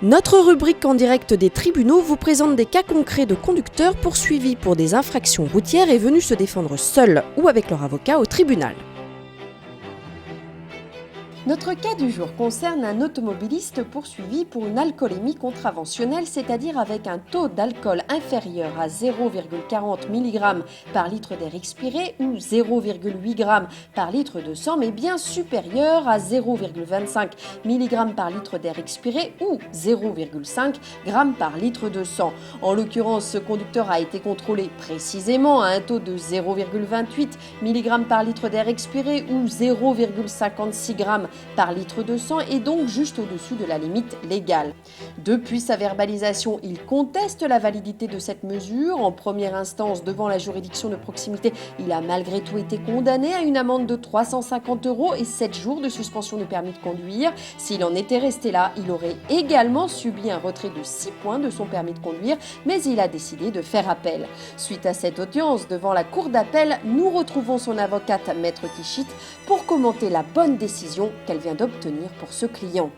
Notre rubrique en direct des tribunaux vous présente des cas concrets de conducteurs poursuivis pour des infractions routières et venus se défendre seuls ou avec leur avocat au tribunal. Notre cas du jour concerne un automobiliste poursuivi pour une alcoolémie contraventionnelle, c'est-à-dire avec un taux d'alcool inférieur à 0,40 mg par litre d'air expiré ou 0,8 g par litre de sang, mais bien supérieur à 0,25 mg par litre d'air expiré ou 0,5 g par litre de sang. En l'occurrence, ce conducteur a été contrôlé précisément à un taux de 0,28 mg par litre d'air expiré ou 0,56 g par litre de sang et donc juste au-dessus de la limite légale. Depuis sa verbalisation, il conteste la validité de cette mesure. En première instance, devant la juridiction de proximité, il a malgré tout été condamné à une amende de 350 € et 7 jours de suspension de permis de conduire. S'il en était resté là, il aurait également subi un retrait de 6 points de son permis de conduire, mais il a décidé de faire appel. Suite à cette audience devant la cour d'appel, nous retrouvons son avocate, Maître Tichit, pour commenter la bonne décision qu'elle vient d'obtenir pour ce client.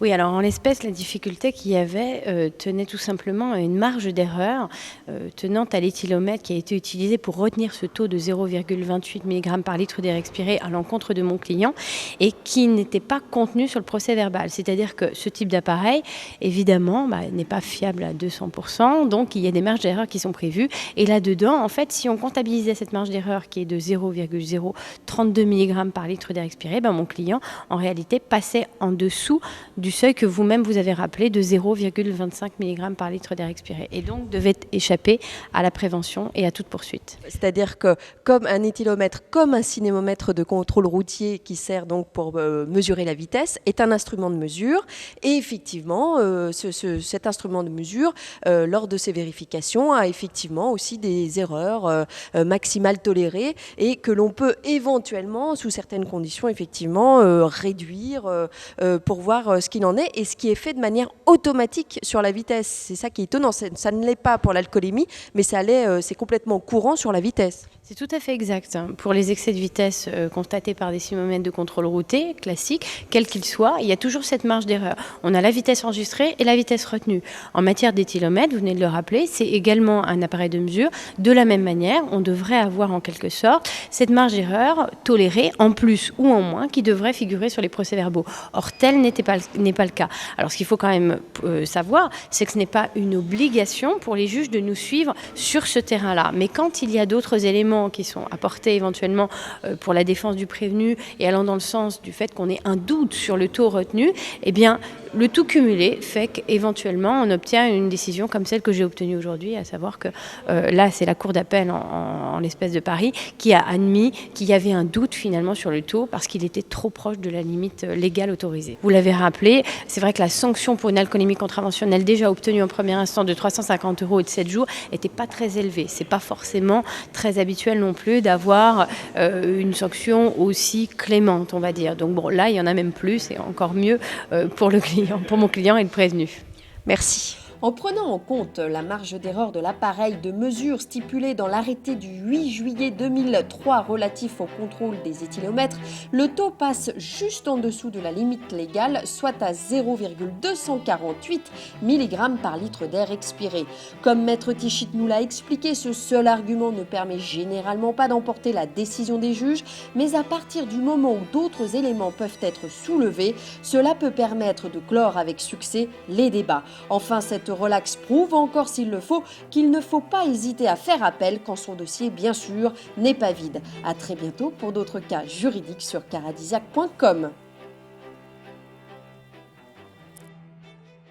Oui, alors en l'espèce, la difficulté qu'il y avait tenait tout simplement à une marge d'erreur tenant à l'éthylomètre qui a été utilisé pour retenir ce taux de 0,28 mg par litre d'air expiré à l'encontre de mon client et qui n'était pas contenu sur le procès verbal. C'est-à-dire que ce type d'appareil, évidemment, n'est pas fiable à 200%, donc il y a des marges d'erreur qui sont prévues. Et là-dedans, en fait, si on comptabilisait cette marge d'erreur qui est de 0,032 mg par litre d'air expiré, mon client, en réalité, passait en dessous du seuil que vous-même vous avez rappelé de 0,25 mg par litre d'air expiré et donc devait échapper à la prévention et à toute poursuite. C'est-à-dire que comme un éthylomètre, comme un cinémomètre de contrôle routier qui sert donc pour mesurer la vitesse, est un instrument de mesure et effectivement cet instrument de mesure lors de ses vérifications a effectivement aussi des erreurs maximales tolérées et que l'on peut éventuellement sous certaines conditions effectivement réduire pour voir ce qu'il en est et ce qui est fait de manière automatique sur la vitesse. C'est ça qui est étonnant. Ça ne l'est pas pour l'alcoolémie, mais c'est complètement courant sur la vitesse. C'est tout à fait exact. Pour les excès de vitesse constatés par des cinémomètres de contrôle routier classiques, quels qu'ils soient, il y a toujours cette marge d'erreur. On a la vitesse enregistrée et la vitesse retenue. En matière d'éthylomètre, vous venez de le rappeler, c'est également un appareil de mesure. De la même manière, on devrait avoir en quelque sorte cette marge d'erreur tolérée en plus ou en moins qui devrait figurer sur les procès-verbaux. Or, tel n'est pas le cas. Alors, ce qu'il faut quand même savoir, c'est que ce n'est pas une obligation pour les juges de nous suivre sur ce terrain-là. Mais quand il y a d'autres éléments qui sont apportés éventuellement pour la défense du prévenu et allant dans le sens du fait qu'on ait un doute sur le taux retenu, eh bien, le tout cumulé fait qu'éventuellement on obtient une décision comme celle que j'ai obtenue aujourd'hui, à savoir que là c'est la cour d'appel en l'espèce de Paris qui a admis qu'il y avait un doute finalement sur le taux parce qu'il était trop proche de la limite légale autorisée. Vous l'avez rappelé, c'est vrai que la sanction pour une alcoolémie contraventionnelle déjà obtenue en premier instant de 350 € et de 7 jours n'était pas très élevée. C'est pas forcément très habituel non plus d'avoir une sanction aussi clémente, on va dire. Donc bon, là il y en a même plus et encore mieux pour mon client et le prévenu. Merci. En prenant en compte la marge d'erreur de l'appareil de mesure stipulée dans l'arrêté du 8 juillet 2003 relatif au contrôle des éthylomètres, le taux passe juste en dessous de la limite légale, soit à 0,248 mg par litre d'air expiré. Comme Maître Tichit nous l'a expliqué, ce seul argument ne permet généralement pas d'emporter la décision des juges, mais à partir du moment où d'autres éléments peuvent être soulevés, cela peut permettre de clore avec succès les débats. Enfin, cette relax prouve encore s'il le faut qu'il ne faut pas hésiter à faire appel quand son dossier, bien sûr, n'est pas vide. À très bientôt pour d'autres cas juridiques sur caradisiac.com.